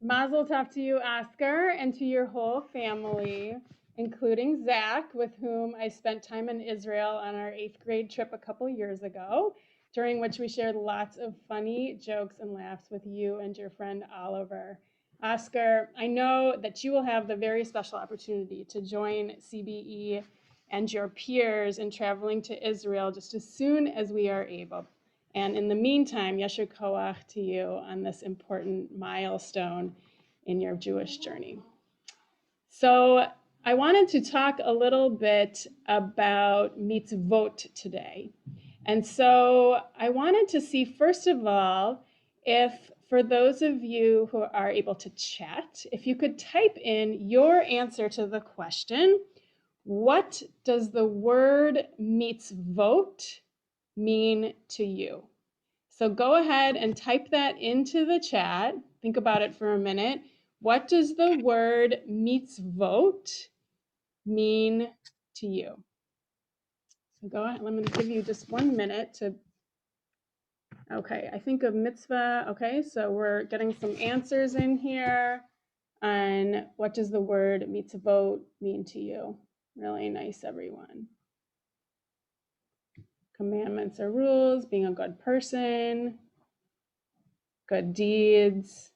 Mazel tov to you, Oscar, and to your whole family, including Zach, with whom I spent time in Israel on our 8th grade trip a couple years ago, during which we shared lots of funny jokes and laughs with you and your friend Oliver. Oscar, I know that you will have the very special opportunity to join CBE and your peers in traveling to Israel just as soon as we are able. And in the meantime, Yesher Koach to you on this important milestone in your Jewish journey. So I wanted to talk a little bit about mitzvot today. And so I wanted to see, first of all, if for those of you who are able to chat, if you could type in your answer to the question, what does the word mitzvot mean to you? So go ahead and type that into the chat. Think about it for a minute. What does the word mitzvot mean to you? So go ahead. Let me give you just 1 minute to. Okay, I think of mitzvah. Okay, so we're getting some answers in here on what does the word mitzvot mean to you. Really nice, everyone. Commandments or rules, being a good person, good deeds,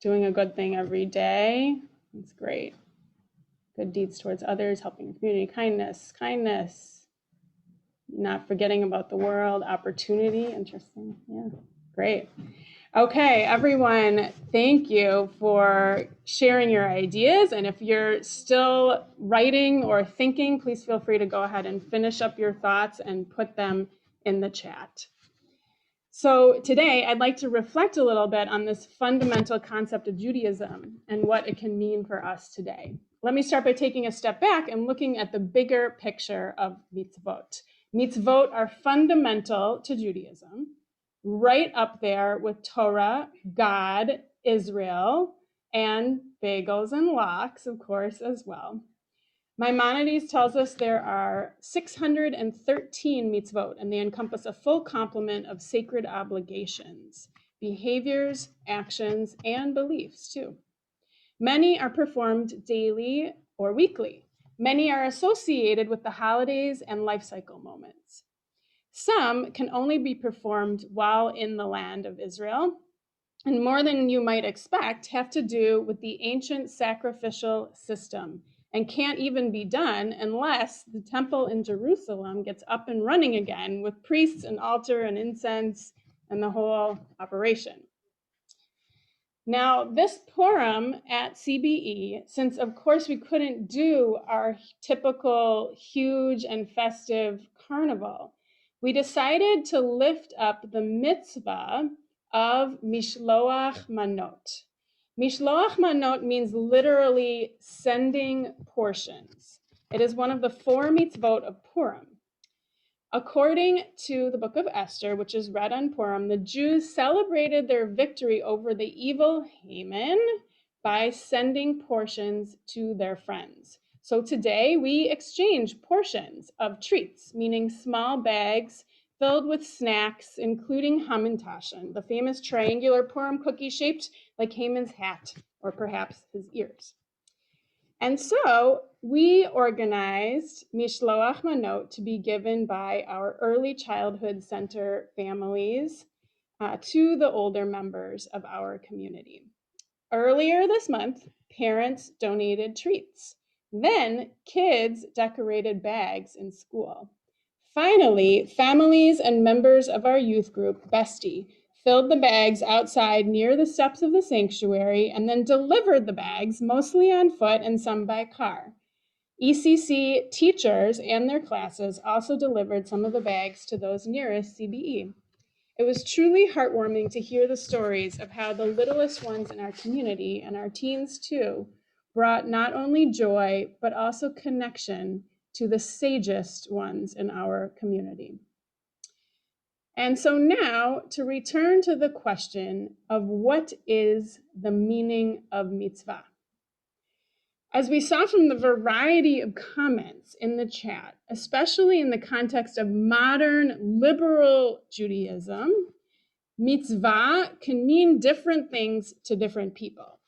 doing a good thing every day. That's great. Good deeds towards others, helping the community, kindness, not forgetting about the world, opportunity. Interesting. Yeah, great. Okay, everyone, thank you for sharing your ideas. And if you're still writing or thinking, please feel free to go ahead and finish up your thoughts and put them in the chat. So today, I'd like to reflect a little bit on this fundamental concept of Judaism and what it can mean for us today. Let me start by taking a step back and looking at the bigger picture of mitzvot. Mitzvot are fundamental to Judaism, right up there with Torah, God, Israel, and bagels and lox, of course, as well. Maimonides tells us there are 613 mitzvot, and they encompass a full complement of sacred obligations, behaviors, actions, and beliefs, too. Many are performed daily or weekly. Many are associated with the holidays and life cycle moments. Some can only be performed while in the land of Israel, and more than you might expect, have to do with the ancient sacrificial system and can't even be done unless the temple in Jerusalem gets up and running again with priests and altar and incense and the whole operation. Now, this Purim at CBE, since of course we couldn't do our typical huge and festive carnival, we decided to lift up the mitzvah of Mishloach Manot. Mishloach Manot means literally sending portions. It is one of the 4 mitzvot of Purim. According to the book of Esther, which is read on Purim, the Jews celebrated their victory over the evil Haman by sending portions to their friends. So today we exchange portions of treats, meaning small bags filled with snacks, including hamantashen, the famous triangular Purim cookie shaped like Haman's hat or perhaps his ears. And so we organized Mishloach Manot to be given by our early childhood center families to the older members of our community. Earlier this month, parents donated treats. Then kids decorated bags in school. Finally, families and members of our youth group, Bestie, filled the bags outside near the steps of the sanctuary and then delivered the bags, mostly on foot and some by car. ECC teachers and their classes also delivered some of the bags to those nearest CBE. It was truly heartwarming to hear the stories of how the littlest ones in our community, and our teens too, brought not only joy, but also connection to the sagest ones in our community. And so now, to return to the question of what is the meaning of mitzvah. As we saw from the variety of comments in the chat, especially in the context of modern liberal Judaism, Mitzvah can mean different things to different people.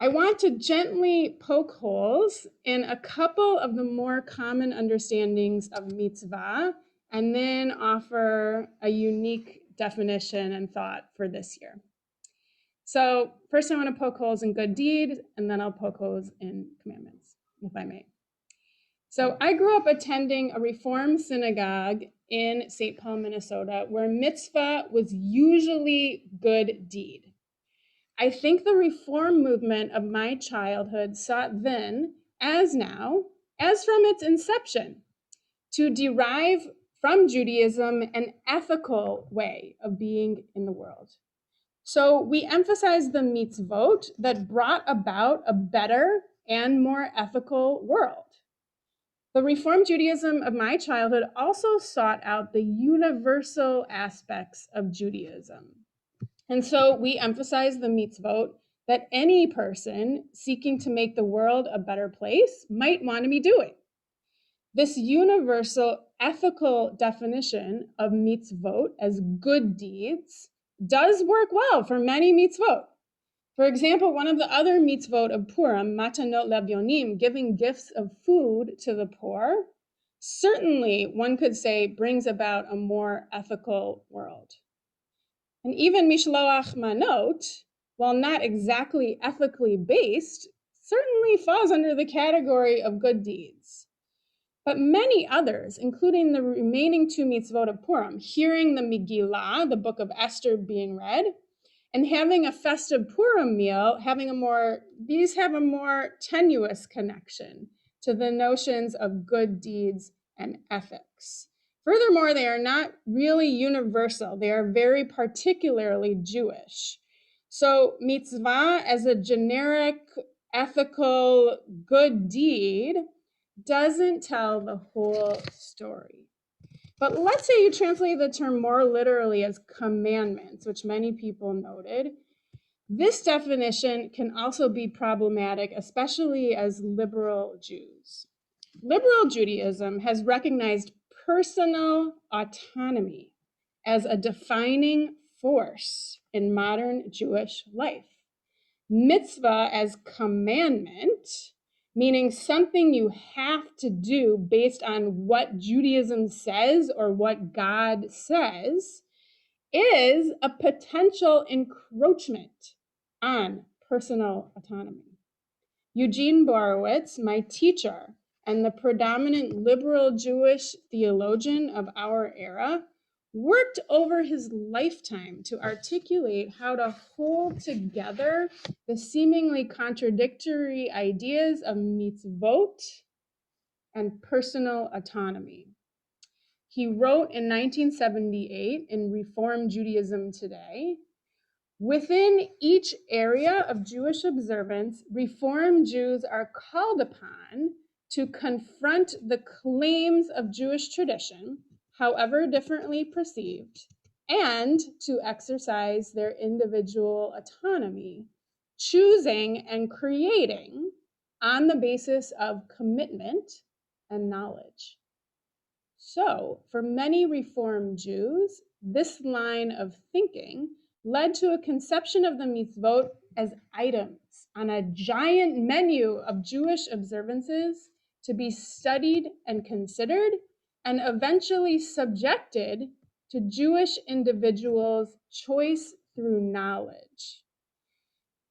I want to gently poke holes in a couple of the more common understandings of mitzvah and then offer a unique definition and thought for this year. So first I want to poke holes in good deed, and then I'll poke holes in commandments, if I may. So I grew up attending a Reform synagogue in St. Paul, Minnesota, where mitzvah was usually good deed. I think the Reform movement of my childhood sought then, as now, as from its inception, to derive from Judaism an ethical way of being in the world. So we emphasize the mitzvot that brought about a better and more ethical world. The Reform Judaism of my childhood also sought out the universal aspects of Judaism. And so we emphasize the mitzvot that any person seeking to make the world a better place might want to be doing. This universal ethical definition of mitzvot as good deeds does work well for many mitzvot. For example, one of the other mitzvot of Purim, matanot levyonim, giving gifts of food to the poor, certainly one could say brings about a more ethical world. And even mishloach manot, while not exactly ethically based, certainly falls under the category of good deeds. But many others, including the remaining two mitzvot of Purim, hearing the Megillah, the book of Esther, being read, and having a festive Purim meal, these have a more tenuous connection to the notions of good deeds and ethics. Furthermore, they are not really universal. They are very particularly Jewish. So mitzvah as a generic ethical good deed doesn't tell the whole story. But let's say you translate the term more literally as commandments, which many people noted. This definition can also be problematic, especially as liberal Jews. Liberal Judaism has recognized personal autonomy as a defining force in modern Jewish life. Mitzvah as commandment, meaning something you have to do based on what Judaism says or what God says, is a potential encroachment on personal autonomy. Eugene Borowitz, my teacher and the predominant liberal Jewish theologian of our era, worked over his lifetime to articulate how to hold together the seemingly contradictory ideas of mitzvot and personal autonomy. He wrote in 1978 in Reform Judaism Today, within each area of Jewish observance, Reform Jews are called upon to confront the claims of Jewish tradition, however differently perceived, and to exercise their individual autonomy, choosing and creating on the basis of commitment and knowledge. So, for many Reform Jews, this line of thinking led to a conception of the mitzvot as items on a giant menu of Jewish observances to be studied and considered, and eventually subjected to Jewish individuals' choice through knowledge.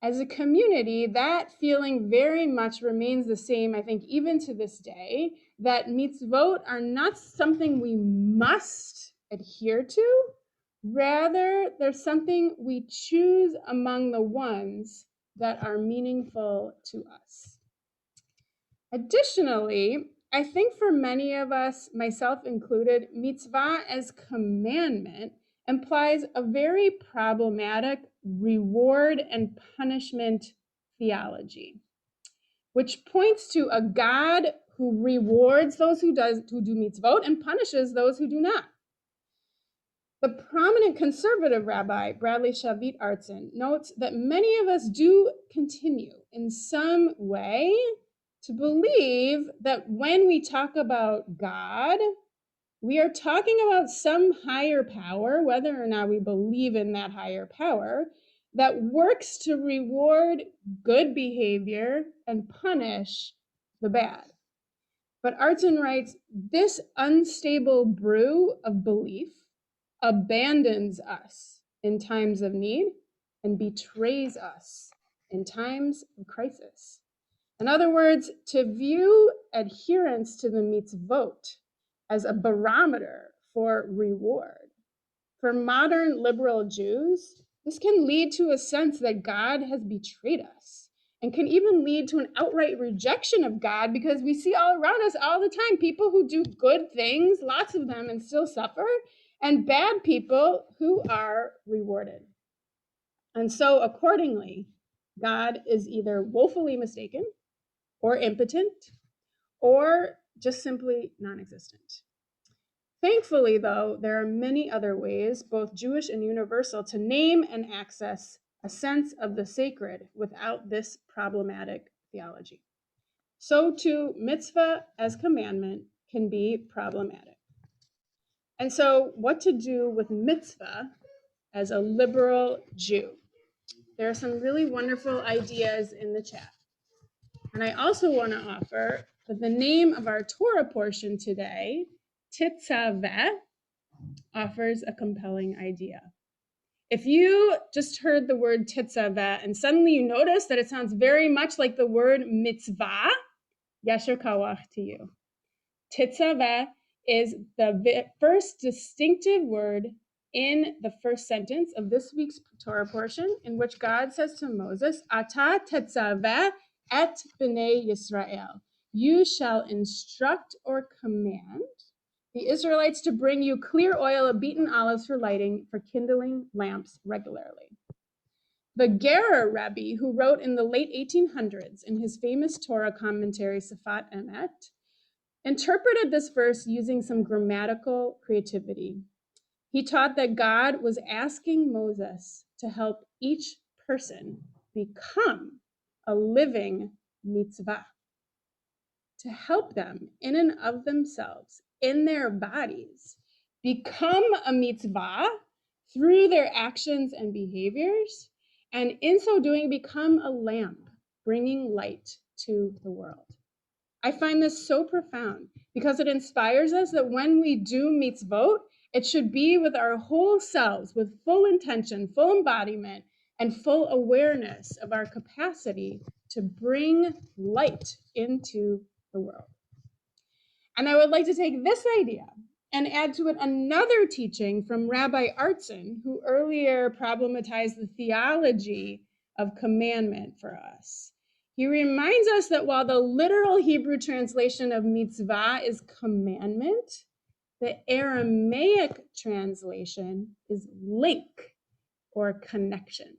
As a community, that feeling very much remains the same, I think, even to this day, that mitzvot are not something we must adhere to. Rather, they're something we choose among the ones that are meaningful to us. Additionally, I think for many of us, myself included, mitzvah as commandment implies a very problematic reward and punishment theology, which points to a God who rewards those who do mitzvot and punishes those who do not. The prominent conservative rabbi, Bradley Shavit Artson, notes that many of us do continue in some way to believe that when we talk about God, We are talking about some higher power, whether or not we believe in that higher power, that works to reward good behavior and punish the bad. But Artson writes, this unstable brew of belief abandons us in times of need and betrays us in times of crisis. In other words, to view adherence to the mitzvot as a barometer for reward. For modern liberal Jews, this can lead to a sense that God has betrayed us and can even lead to an outright rejection of God, because we see all around us all the time people who do good things, lots of them, and still suffer, and bad people who are rewarded. And so accordingly, God is either woefully mistaken or impotent or just simply non-existent. Thankfully, though, there are many other ways, both Jewish and universal, to name and access a sense of the sacred without this problematic theology. So too, mitzvah as commandment can be problematic. And so what to do with mitzvah as a liberal Jew? There are some really wonderful ideas in the chat. And I also want to offer that the name of our Torah portion today, Tetzaveh, offers a compelling idea. If you just heard the word Tetzaveh and suddenly you notice that it sounds very much like the word mitzvah, yasher kawach to you. Tetzaveh is the first distinctive word in the first sentence of this week's Torah portion, in which God says to Moses, Ata tetzaveh et bnei Yisrael. You shall instruct or command the Israelites to bring you clear oil of beaten olives for lighting, for kindling lamps regularly. The Rabbi, who wrote in the late 1800s in his famous Torah commentary, Safat Emet, interpreted this verse using some grammatical creativity. He taught that God was asking Moses to help each person become a living mitzvah, to help them in and of themselves, in their bodies, become a mitzvah through their actions and behaviors, and in so doing, become a lamp, bringing light to the world. I find this so profound because it inspires us that when we do mitzvot, it should be with our whole selves, with full intention, full embodiment, and full awareness of our capacity to bring light into the world. And I would like to take this idea and add to it another teaching from Rabbi Artson, who earlier problematized the theology of commandment for us. He reminds us that while the literal Hebrew translation of mitzvah is commandment, the Aramaic translation is link or connection.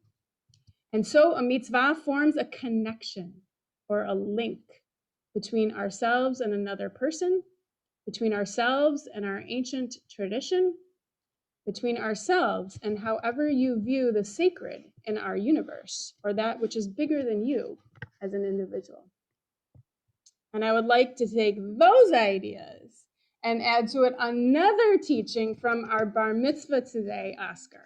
And so a mitzvah forms a connection or a link between ourselves and another person, between ourselves and our ancient tradition, between ourselves and however you view the sacred in our universe, or that which is bigger than you as an individual. And I would like to take those ideas and add to it another teaching from our bar mitzvah today, Oscar.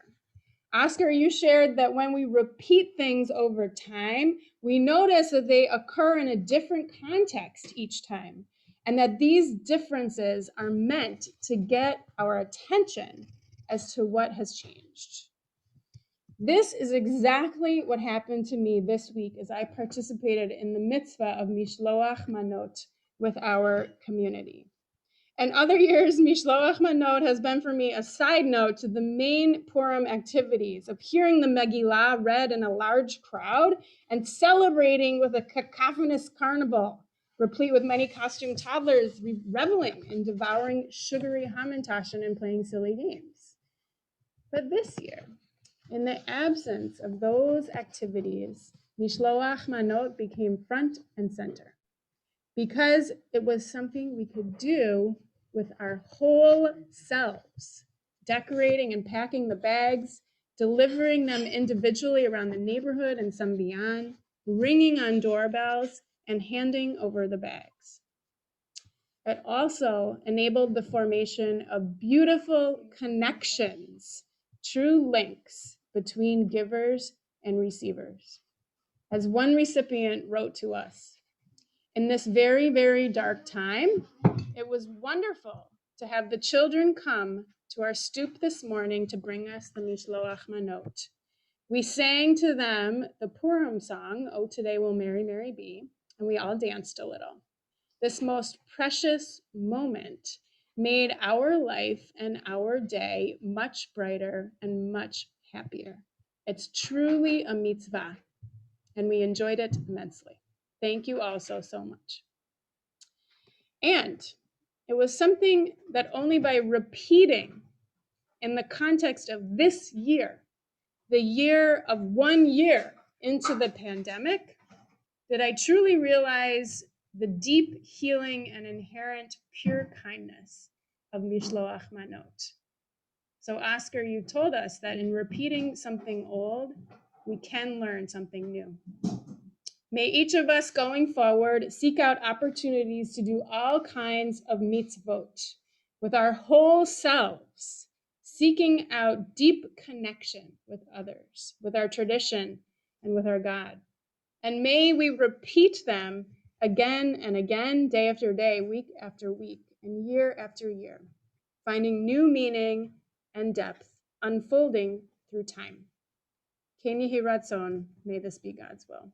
Oscar, you shared that when we repeat things over time, we notice that they occur in a different context each time, and that these differences are meant to get our attention as to what has changed. This is exactly what happened to me this week as I participated in the mitzvah of Mishloach Manot with our community. And other years, Mishloach Manot has been for me a side note to the main Purim activities of hearing the Megillah read in a large crowd and celebrating with a cacophonous carnival, replete with many costumed toddlers reveling and devouring sugary hamantashen and playing silly games. But this year, in the absence of those activities, Mishloach Manot became front and center because it was something we could do with our whole selves, decorating and packing the bags, delivering them individually around the neighborhood and some beyond, ringing on doorbells, and handing over the bags. It also enabled the formation of beautiful connections, true links between givers and receivers. As one recipient wrote to us, in this very, very dark time, it was wonderful to have the children come to our stoop this morning to bring us the Mishloach Manot. We sang to them the Purim song, "Oh, Today Will Mary, Mary Be," and we all danced a little. This most precious moment made our life and our day much brighter and much happier. It's truly a mitzvah, and we enjoyed it immensely. Thank you all so much. And it was something that only by repeating in the context of this year, the year of 1 year into the pandemic, did I truly realize the deep healing and inherent pure kindness of Mishloach Manot. So Oscar, you told us that in repeating something old, we can learn something new. May each of us going forward seek out opportunities to do all kinds of mitzvot with our whole selves, seeking out deep connection with others, with our tradition, and with our God. And may we repeat them again and again, day after day, week after week, and year after year, finding new meaning and depth unfolding through time. Ken Yehi Ratzon, may this be God's will.